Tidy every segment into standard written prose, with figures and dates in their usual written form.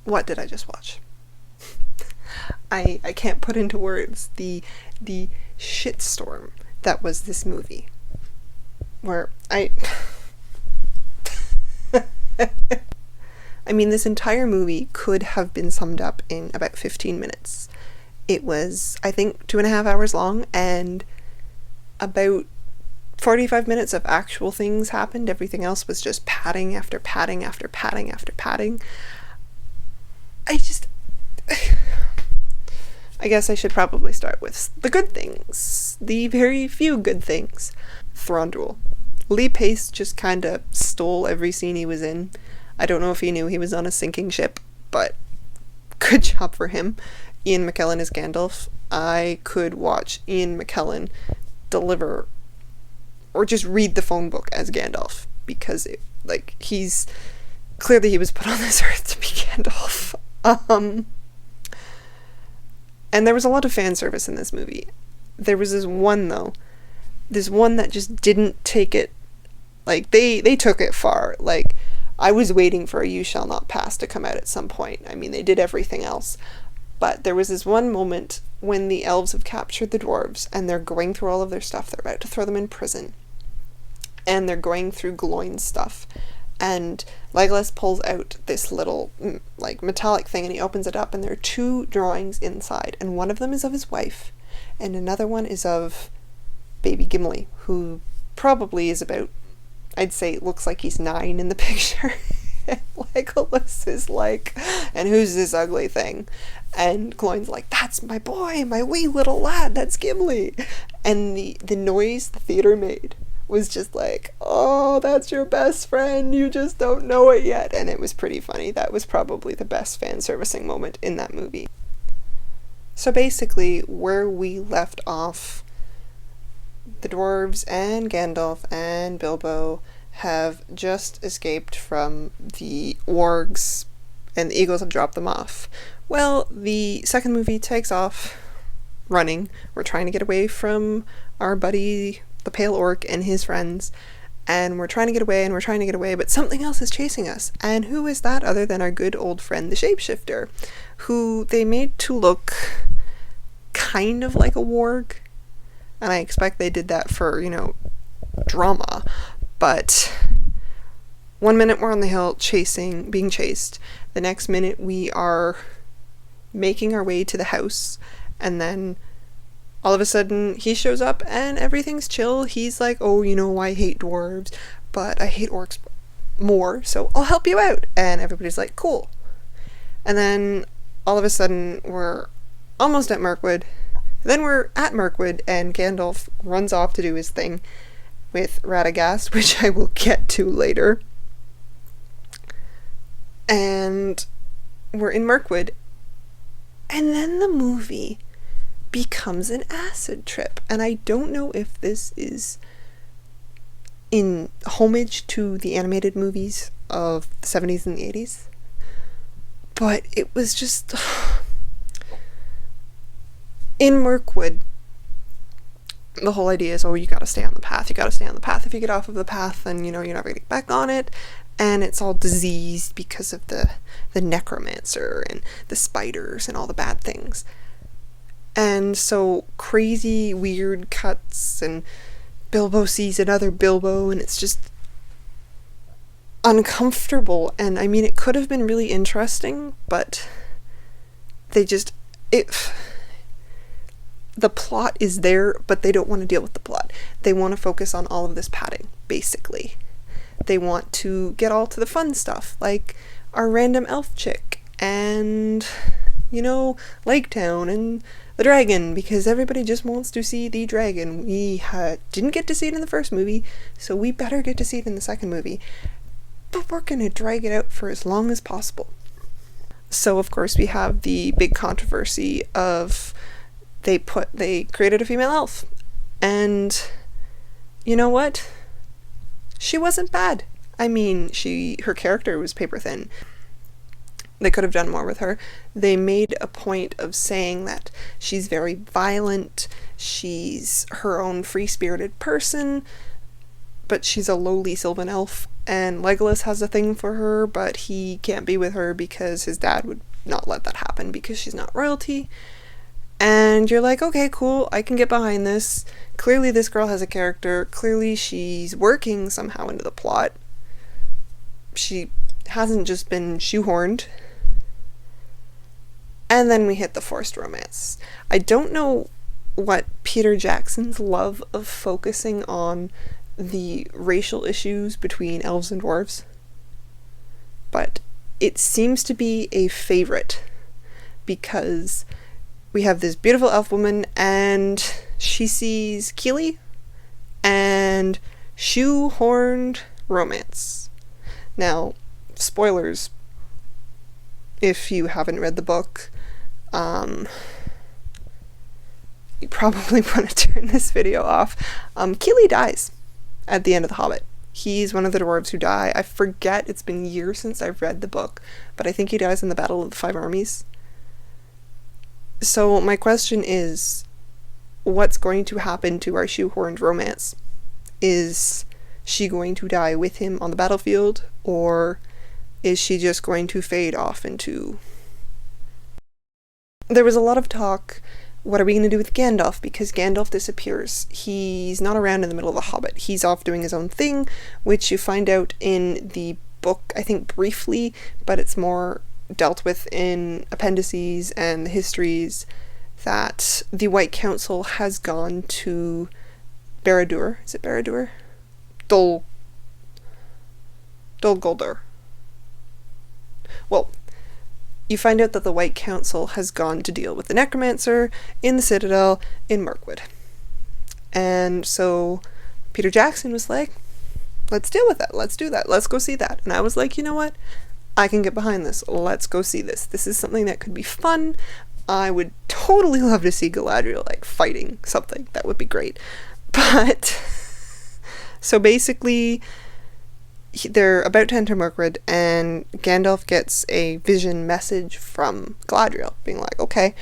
what did I just watch? I can't put into words the shitstorm that was this movie. Where I mean, this entire movie could have been summed up in about 15 minutes. It was, I think, 2.5 hours long, and about 45 minutes of actual things happened. Everything else was just padding after padding after padding after padding. I guess I should probably start with the good things. The very few good things. Thranduil. Lee Pace just kinda stole every scene he was in. I don't know if he knew he was on a sinking ship, but good job for him. Ian McKellen as Gandalf. I could watch Ian McKellen deliver or just read the phone book as Gandalf, because he's clearly he was put on this earth to be Gandalf. And there was a lot of fan service in this movie. There was this one that just didn't take it, they took it far. I was waiting for a You Shall Not Pass to come out at some point. I mean, they did everything else. But there was this one moment when the elves have captured the dwarves, and they're going through all of their stuff. They're about to throw them in prison. And they're going through Gloin's stuff. And Legolas pulls out this little, metallic thing, and he opens it up, and there are 2 drawings inside. And one of them is of his wife, and another one is of baby Gimli, who probably is about, I'd say, looks like he's 9 in the picture. Legolas is and who's this ugly thing? And Gloin's that's my boy, my wee little lad, that's Gimli. And the noise the theater made was just oh, that's your best friend, you just don't know it yet. And it was pretty funny. That was probably the best fan servicing moment in that movie. So basically, where we left off, the dwarves and Gandalf and Bilbo have just escaped from the wargs, and the eagles have dropped them off. Well, the second movie takes off running. We're trying to get away from our buddy, the Pale Orc, and his friends, and we're trying to get away, but something else is chasing us. And who is that other than our good old friend, the Shapeshifter, who they made to look kind of like a warg. And I expect they did that for, drama. But one minute we're on the hill being chased. The next minute we are making our way to the house. And then all of a sudden he shows up and everything's chill. He's like, oh, I hate dwarves, but I hate orcs more, so I'll help you out. And everybody's like, cool. And then all of a sudden we're almost at Mirkwood. Then we're at Mirkwood, and Gandalf runs off to do his thing with Radagast, which I will get to later. And we're in Mirkwood, and then the movie becomes an acid trip. And I don't know if this is in homage to the animated movies of the 70s and the 80s, but it was just... In Mirkwood, the whole idea is, you gotta stay on the path. If you get off of the path, then, you're never gonna get back on it. And it's all diseased because of the necromancer and the spiders and all the bad things. And so crazy, weird cuts, and Bilbo sees another Bilbo, and it's just uncomfortable. And I mean, it could have been really interesting, but the plot is there, but they don't want to deal with the plot. They want to focus on all of this padding, basically. They want to get all to the fun stuff, like our random elf chick, and, Lake Town, and the dragon, because everybody just wants to see the dragon. We didn't get to see it in the first movie, so we better get to see it in the second movie. But we're going to drag it out for as long as possible. So, of course, we have the big controversy of... They created a female elf, and you know what? She wasn't bad. I mean, her character was paper thin. They could have done more with her. They made a point of saying that she's very violent, she's her own free-spirited person, but she's a lowly sylvan elf, and Legolas has a thing for her, but he can't be with her because his dad would not let that happen because she's not royalty. And you're like, okay, cool, I can get behind this. Clearly this girl has a character. Clearly she's working somehow into the plot. She hasn't just been shoehorned. And then we hit the forced romance. I don't know what Peter Jackson's love of focusing on the racial issues between elves and dwarves, but it seems to be a favorite because we have this beautiful elf woman and she sees Keely and shoehorned romance. Now, spoilers if you haven't read the book. You probably want to turn this video off. Keely dies at the end of The Hobbit. He's one of the dwarves who die. I forget, it's been years since I've read the book, but I think he dies in the Battle of the Five Armies. So my question is, what's going to happen to our shoehorned romance? Is she going to die with him on the battlefield, or is she just going to fade off into... There was a lot of talk, what are we going to do with Gandalf? Because Gandalf disappears. He's not around in the middle of The Hobbit. He's off doing his own thing, which you find out in the book, I think briefly, but it's more dealt with in appendices and the histories, that the White Council has gone to Barad-dûr. Is it Barad-dûr? Dol Guldur. Well, you find out that the White Council has gone to deal with the necromancer in the Citadel in Mirkwood. And so Peter Jackson was like, let's deal with that. Let's do that. Let's go see that. And I was like, you know what? I can get behind this. Let's go see this. This is something that could be fun. I would totally love to see Galadriel like fighting something. That would be great. But so basically they're about to enter Mirkwood, and Gandalf gets a vision message from Galadriel being like, okay,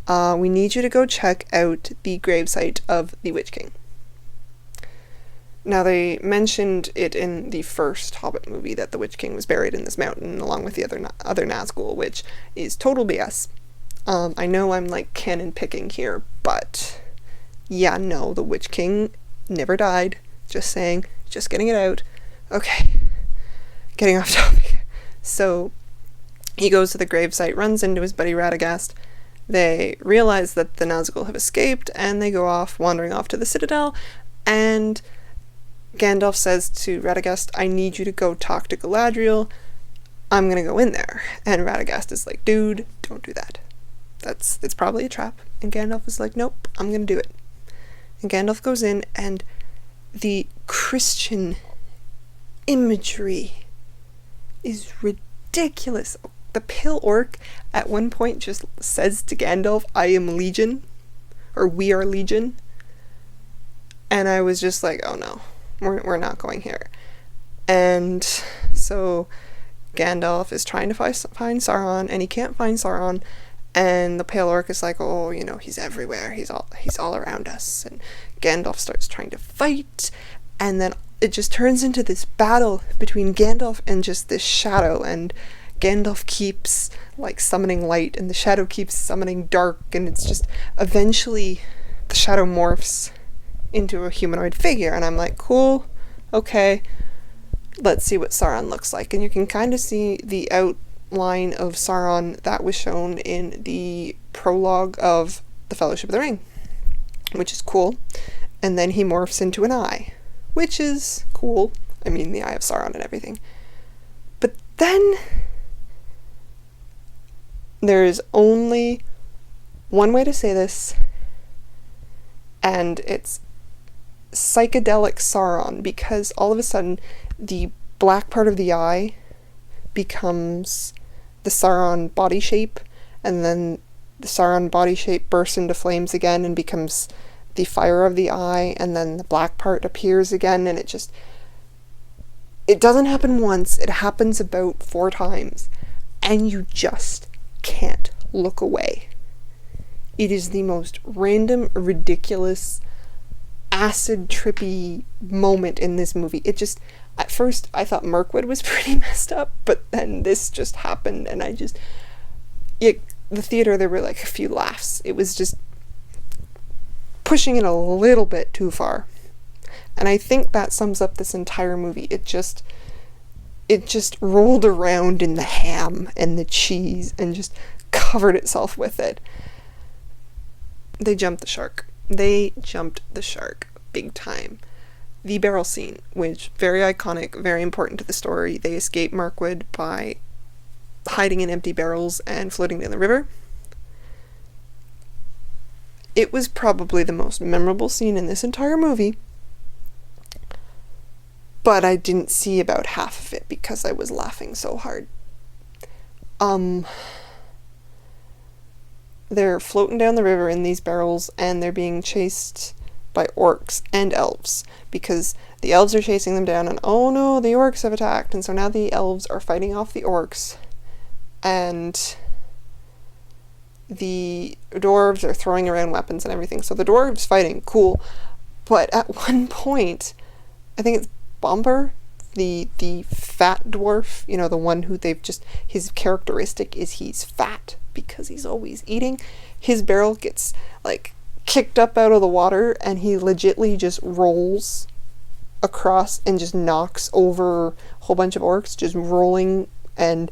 we need you to go check out the gravesite of the Witch King. Now, they mentioned it in the first Hobbit movie that the Witch King was buried in this mountain along with the other Nazgul, which is total BS. I know I'm like canon picking here, but yeah, no, the Witch King never died. Just saying, just getting it out. Okay, getting off topic. So he goes to the gravesite, runs into his buddy Radagast. They realize that the Nazgul have escaped, and they go off, wandering off to the Citadel, and Gandalf says to Radagast, I need you to go talk to Galadriel. I'm gonna go in there. And Radagast is like, dude, don't do that. It's probably a trap. And Gandalf is like, nope, I'm gonna do it. And Gandalf goes in, and the Christian imagery is ridiculous. The pale orc at one point just says to Gandalf, I am Legion, or we are Legion. And I was just like, oh no, we're not going here. And so Gandalf is trying to find Sauron, and he can't find Sauron. And the pale orc is like, oh, you know, he's everywhere. He's all around us. And Gandalf starts trying to fight, and then it just turns into this battle between Gandalf and just this shadow, and Gandalf keeps like summoning light, and the shadow keeps summoning dark, and it's just eventually the shadow morphs into a humanoid figure, and I'm like, cool, okay, let's see what Sauron looks like. And you can kind of see the outline of Sauron that was shown in the prologue of The Fellowship of the Ring, which is cool. And then he morphs into an eye, which is cool. I mean, the Eye of Sauron and everything. But then there is only one way to say this, and it's psychedelic Sauron, because all of a sudden the black part of the eye becomes the Sauron body shape, and then the Sauron body shape bursts into flames again and becomes the fire of the eye, and then the black part appears again, and it doesn't happen once, it happens about 4 times, and you just can't look away. It is the most random, ridiculous acid trippy moment in this movie. It just, at first I thought Mirkwood was pretty messed up, but then this just happened, and the theater, there were like a few laughs. It was just pushing it a little bit too far. And I think that sums up this entire movie. It just rolled around in the ham and the cheese and just covered itself with it. They jumped the shark. They jumped the shark big time. The barrel scene, which very iconic, very important to the story. They escape Mirkwood by hiding in empty barrels and floating down the river. It was probably the most memorable scene in this entire movie, but I didn't see about half of it because I was laughing so hard. They're floating down the river in these barrels, and they're being chased by orcs and elves, because the elves are chasing them down, and oh no, the orcs have attacked, and so now the elves are fighting off the orcs, and the dwarves are throwing around weapons and everything. So the dwarves fighting, cool, but at one point, I think it's Bomber, the fat dwarf, the one who his characteristic is he's fat because he's always eating. His barrel gets like kicked up out of the water, and he legitly just rolls across and just knocks over a whole bunch of orcs, just rolling. And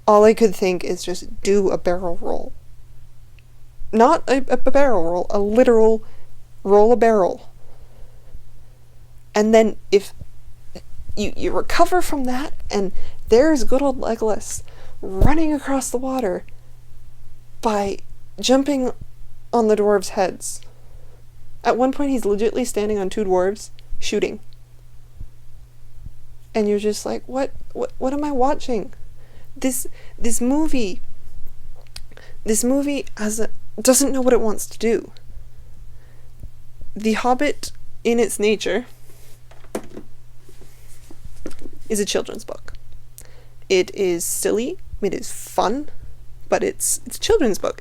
all I could think is just do a barrel roll. Not a barrel roll, a literal roll a barrel. And then if you recover from that, and there's good old Legolas running across the water by jumping on the dwarves' heads. At one point he's legitimately standing on two dwarves shooting. And you're just like, what am I watching? This movie doesn't know what it wants to do. The Hobbit, in its nature, is a children's book. It is silly, it is fun, but it's a children's book.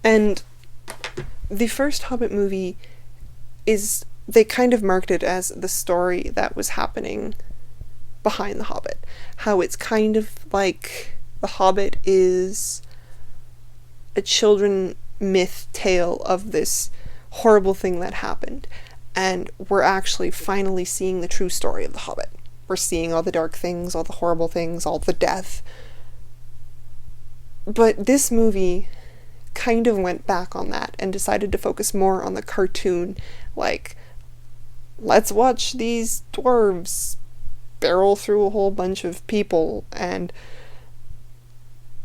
And the first Hobbit movie they kind of marked it as the story that was happening behind The Hobbit. How it's kind of like The Hobbit is a children myth tale of this horrible thing that happened. And we're actually finally seeing the true story of The Hobbit. We're seeing all the dark things, all the horrible things, all the death. But this movie kind of went back on that and decided to focus more on the cartoon. Like, let's watch these dwarves barrel through a whole bunch of people, and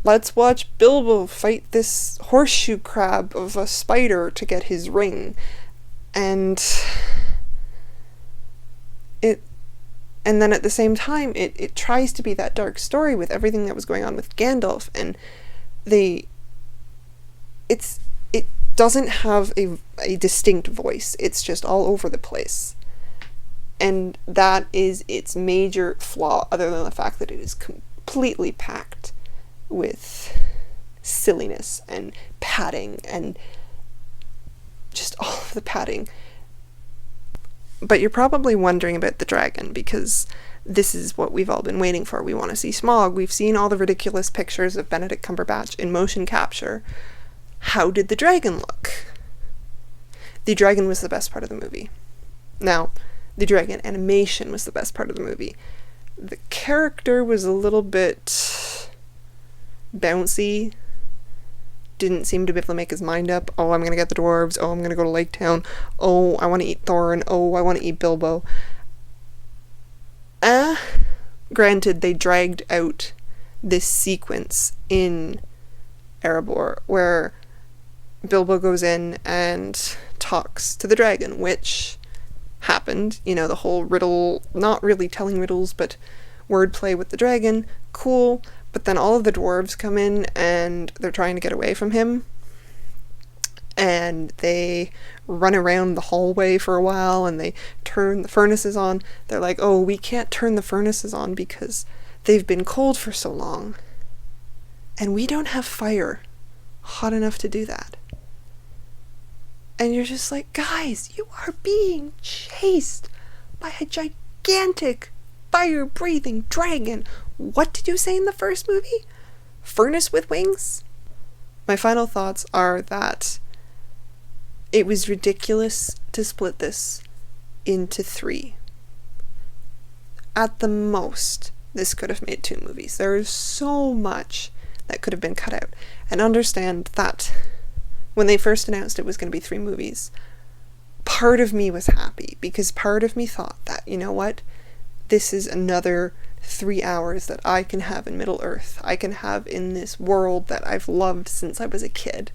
let's watch Bilbo fight this horseshoe crab of a spider to get his ring. And then at the same time, it tries to be that dark story with everything that was going on with Gandalf, and it doesn't have a distinct voice. It's just all over the place. And that is its major flaw, other than the fact that it is completely packed with silliness and padding and just all of the padding. But you're probably wondering about the dragon, because this is what we've all been waiting for. We want to see Smaug. We've seen all the ridiculous pictures of Benedict Cumberbatch in motion capture. How did the dragon look? The dragon was the best part of the movie. Now, the dragon animation was the best part of the movie. The character was a little bit bouncy. Didn't seem to be able to make his mind up. Oh, I'm gonna get the dwarves. Oh, I'm gonna go to Lake Town. Oh, I want to eat Thorin. Oh, I want to eat Bilbo. Granted, they dragged out this sequence in Erebor where Bilbo goes in and talks to the dragon, which happened. The whole riddle, not really telling riddles, but wordplay with the dragon. Cool. But then all of the dwarves come in and they're trying to get away from him. And they run around the hallway for a while and they turn the furnaces on. They're like, oh, we can't turn the furnaces on because they've been cold for so long. And we don't have fire. hot enough to do that. And you're just like, guys, you are being chased by a gigantic fire-breathing dragon. What did you say in the first movie? Furnace with wings? My final thoughts are that it was ridiculous to split this into 3. At the most, this could have made 2 movies. There is so much that could have been cut out. And understand that when they first announced it was going to be 3 movies, part of me was happy because part of me thought that, you know what, this is another 3 hours that I can have in Middle Earth. I can have in this world that I've loved since I was a kid.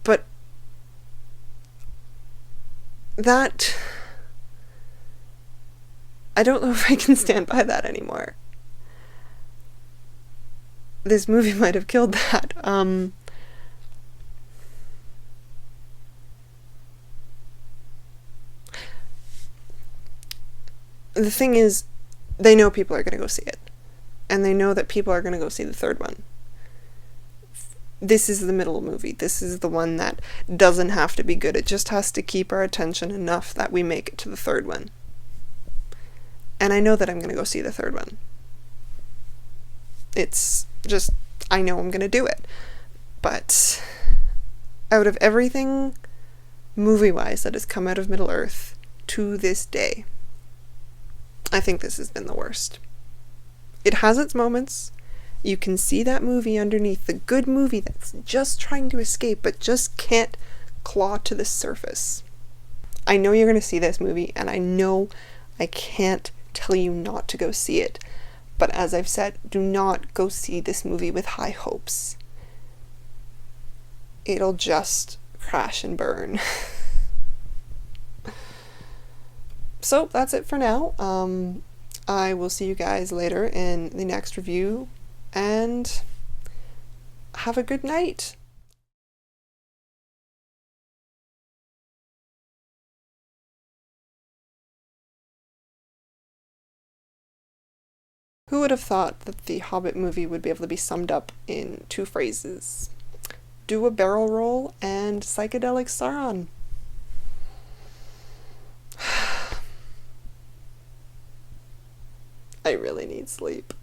But that, I don't know if I can stand by that anymore. This movie might have killed that. The thing is, they know people are going to go see it. And they know that people are going to go see the 3rd one. This is the middle movie. This is the one that doesn't have to be good. It just has to keep our attention enough that we make it to the 3rd one. And I know that I'm going to go see the 3rd one. It's just, I know I'm going to do it. But out of everything movie-wise that has come out of Middle-earth to this day, I think this has been the worst. It has its moments. You can see that movie underneath, the good movie that's just trying to escape but just can't claw to the surface. I know you're going to see this movie, and I know I can't tell you not to go see it. But as I've said, do not go see this movie with high hopes. It'll just crash and burn. So that's it for now. I will see you guys later in the next review, and have a good night. Who would have thought that the Hobbit movie would be able to be summed up in 2 phrases? Do a barrel roll and psychedelic Sauron. I really need sleep.